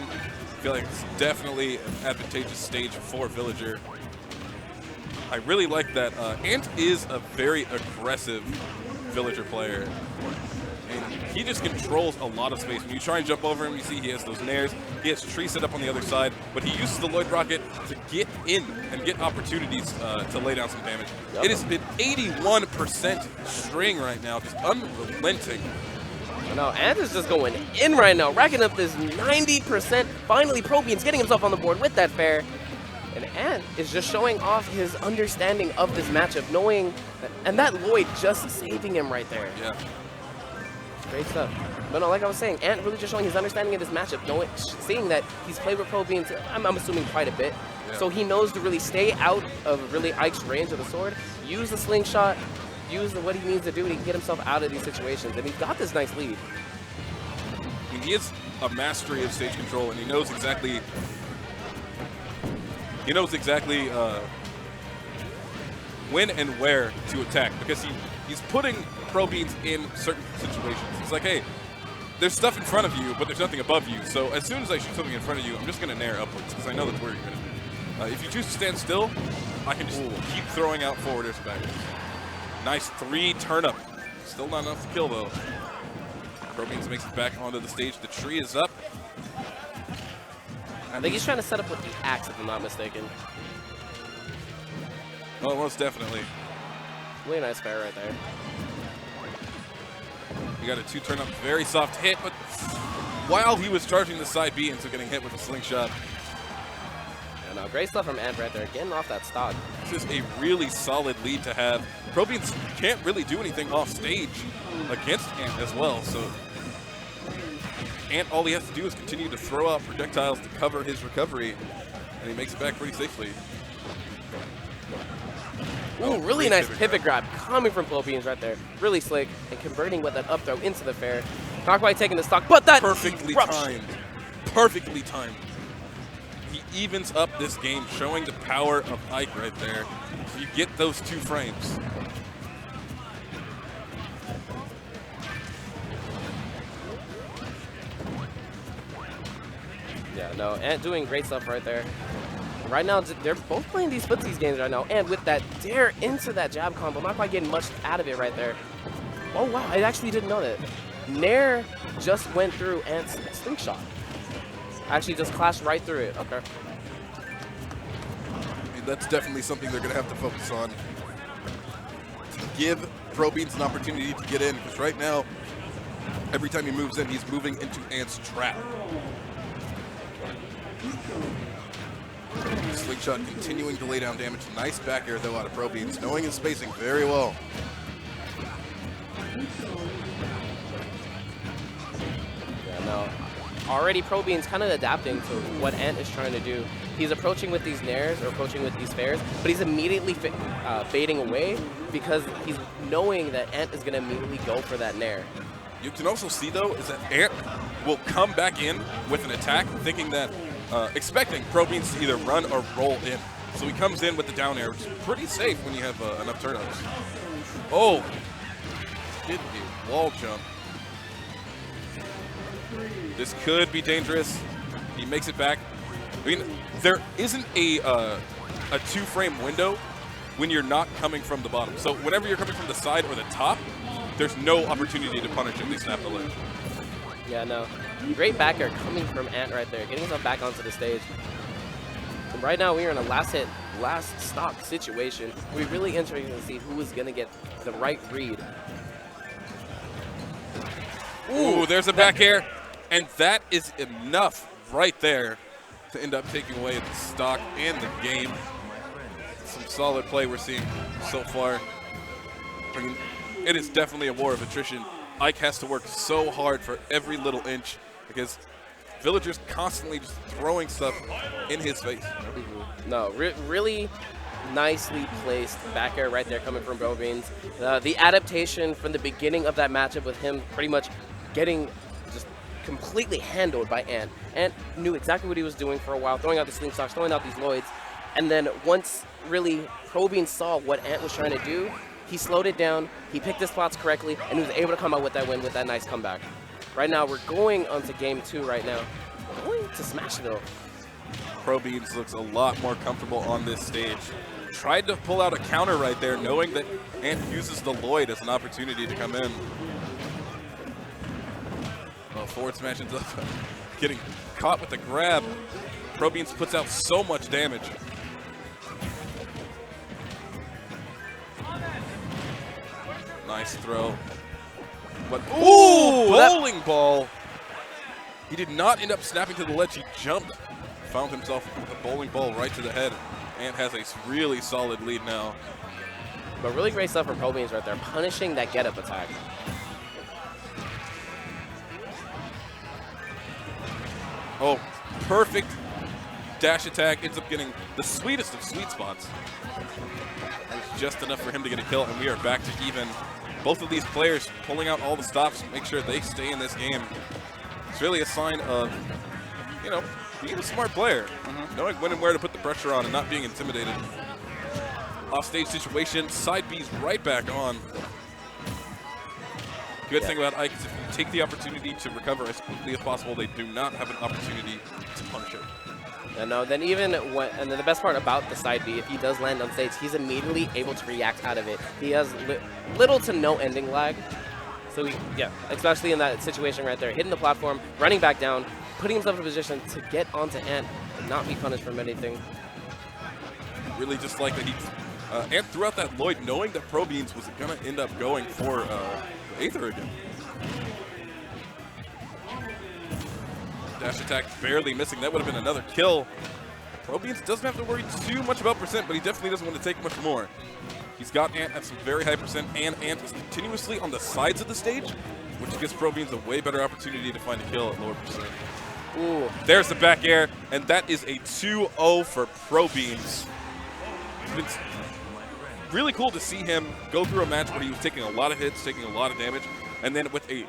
I feel like it's definitely an advantageous stage for Villager. I really like that Ant is a very aggressive Villager player. And he just controls a lot of space. When you try and jump over him, you see he has those nairs. He has tree set up on the other side, but he uses the Lloyd Rocket to get in and get opportunities to lay down some damage. Yep. It has been 81% string right now, just unrelenting. No, Ant is just going in right now, racking up this 90%. Finally, ProBeans getting himself on the board with that fair. And Ant is just showing off his understanding of this matchup, knowing that, and that Lloyd just saving him right there. Yeah. Great stuff. But no, like I was saying, Ant really just showing his understanding of this matchup, knowing, seeing that he's played with ProBeans, I'm assuming quite a bit. Yeah. So he knows to really stay out of really Ike's range of the sword, use the slingshot, use what he needs to do to get himself out of these situations. And he's got this nice lead. He has a mastery of stage control, and he knows exactly when and where to attack, because he's putting ProBeans in certain situations. It's like, hey, there's stuff in front of you, but there's nothing above you. So as soon as I shoot something in front of you, I'm just going to nair upwards, because I know that's where you're going to be. If you choose to stand still, I can just keep throwing out forwarders backwards. Nice 3 turn-up. Still not enough to kill, though. ProBeans makes it back onto the stage. The tree is up. I think he's trying to set up with the axe, if I'm not mistaken. Oh, most definitely. Really nice fair right there. He got a 2 turn-up, very soft hit, but while he was charging the side B into getting hit with a slingshot. And great stuff from Ant right there, getting off that stock. This is a really solid lead to have. ProBeans can't really do anything off stage against Ant as well, so Ant, all he has to do is continue to throw out projectiles to cover his recovery, and he makes it back pretty safely. Ooh, really nice pivot grab coming from ProBeans right there. Really slick, and converting with that up throw into the fair. Not quite taking the stock, but that perfectly timed. Perfectly timed. He evens up this game, showing the power of Ike right there. You get those 2 frames. Yeah, no, Ant doing great stuff right there. Right now, they're both playing these footsies games right now, and with that dare into that jab combo, not quite getting much out of it right there. Oh, wow, I actually didn't know that. Nair just went through Ant's slingshot. Actually just clashed right through it. Okay. That's definitely something they're going to have to focus on. To give ProBeans an opportunity to get in, because right now, every time he moves in, he's moving into Ant's trap. Slingshot continuing to lay down damage. Nice back air, though, out of ProBeans, knowing his spacing very well. Yeah, no. Already ProBeans kind of adapting to what Ant is trying to do. He's approaching with these nairs or approaching with these fairs, but he's immediately fading away because he's knowing that Ant is going to immediately go for that nair. You can also see, though, is that Ant will come back in with an attack thinking that, expecting ProBeans to either run or roll in. So he comes in with the down air, which is pretty safe when you have enough turn-ups. Oh, did a wall jump. This could be dangerous. He makes it back. I mean, there isn't a 2-frame window when you're not coming from the bottom. So whenever you're coming from the side or the top, there's no opportunity to punish if they snap the ledge. Yeah, no. Great back air coming from Ant right there, getting himself back onto the stage. And right now, we are in a last hit, last stock situation. We're really interested to see who is going to get the right read. Ooh, there's a back air. And that is enough right there to end up taking away the stock and the game. Some solid play we're seeing so far. I mean, it is definitely a war of attrition. Ike has to work so hard for every little inch because Villager's constantly just throwing stuff in his face. No, really nicely placed back air right there coming from ProBeans. The adaptation from the beginning of that matchup with him pretty much getting just completely handled by Ant. Ant knew exactly what he was doing for a while, throwing out the slingshots, throwing out these Lloyds. And then once really ProBeans saw what Ant was trying to do, he slowed it down, he picked his spots correctly, and he was able to come out with that win with that nice comeback. Right now, we're going on to game 2 right now. Going to smash though. ProBeans looks a lot more comfortable on this stage. Tried to pull out a counter right there, knowing that Ant uses the Lloyd as an opportunity to come in. Well, forward smash ends up getting caught with the grab. ProBeans puts out so much damage. Nice throw. But ooh, bowling ball. He did not end up snapping to the ledge. He jumped, found himself with a bowling ball right to the head. Ant has a really solid lead now. But really great stuff from ProBeans right there, punishing that get-up attack. Oh, perfect dash attack. Ends up getting the sweetest of sweet spots. And it's just enough for him to get a kill, and we are back to even. Both of these players pulling out all the stops to make sure they stay in this game. It's really a sign of, you know, being a smart player, knowing when and where to put the pressure on and not being intimidated. Offstage situation, side B's right back on. Good thing about Ike is if you take the opportunity to recover as quickly as possible, they do not have an opportunity to punish it. And then even when, and then the best part about the side B, if he does land on stage, he's immediately able to react out of it. He has little to no ending lag. So yeah, especially in that situation right there, hitting the platform, running back down, putting himself in a position to get onto Ant and not be punished from anything. Really just like that he, Ant threw out that Lloyd knowing that ProBeans was going to end up going for Aether again. Dash attack barely missing. That would have been another kill. ProBeans doesn't have to worry too much about percent, but he definitely doesn't want to take much more. He's got Ant at some very high percent, and Ant is continuously on the sides of the stage, which gives ProBeans a way better opportunity to find a kill at lower percent. Ooh. There's the back air, and that is a 2-0 for ProBeans. It's really cool to see him go through a match where he was taking a lot of hits, taking a lot of damage, and then with a